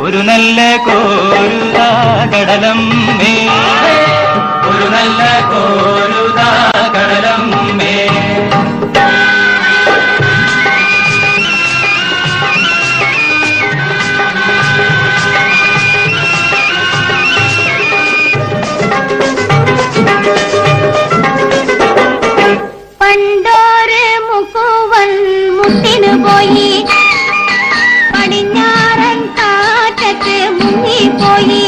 ഒരു നല്ല കോരുതാ കടലമ്മേ, ഒരു നല്ല കോരുതാ കടലമ്മേ. പണ്ടോര് മുക്കുവൻ മുട്ടിനു പോയി, പടിഞ്ഞാറൻ കാറ്റത്ത് മുങ്ങിപ്പോയി.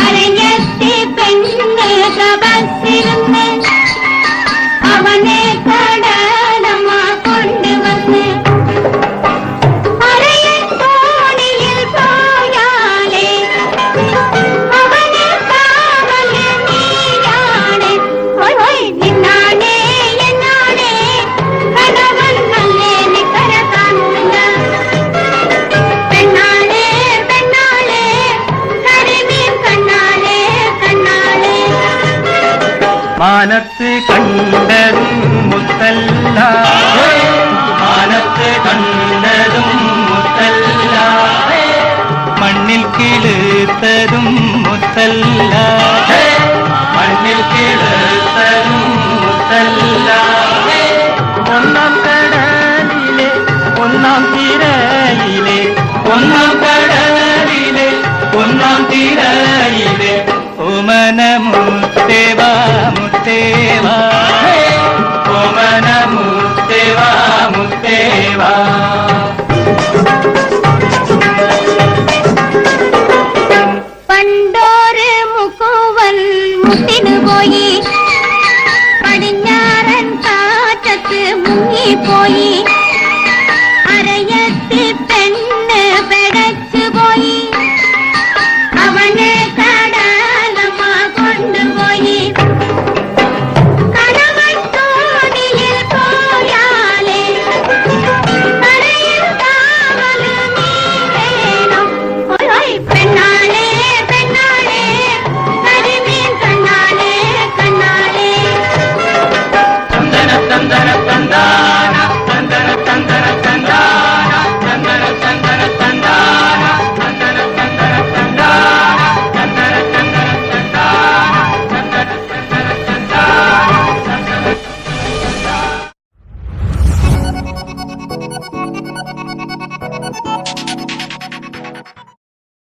അരങ്ങെത്തി പെണ്ണ് തപസ്സിരുന്ന് അവനെ കടലമ്മ കൊണ്ടുവന്ന്. അരയൻ തോണിയിൽ പോയാലേ അവന് കാവല് നീയാണ്. നിന്നാണേ എന്നാണേ കടവൻ നല്ലേന് കര കാണൂല. പെണ്ണാളേ പെണ്ണാളേ കരിമീൻ കണ്ണാളേ കണ്ണാളേ. മാനത്ത് കണ്ടതും മുത്തല്ല, മാനത്ത് കണ്ടതും മുത്തല്ല, മണ്ണിൽ കിളുത്തതും മുത്തല്ല, മണ്ണിൽ കിളുത്തതും മുത്തല്ല. ഒന്നാം കടലിലെ ഒന്നാം തിരയിലെ, ഒന്നാം കടലിലെ ഒന്നാം തിരയിലെ ഓമന മുത്തേവാ മുത്തേവാ.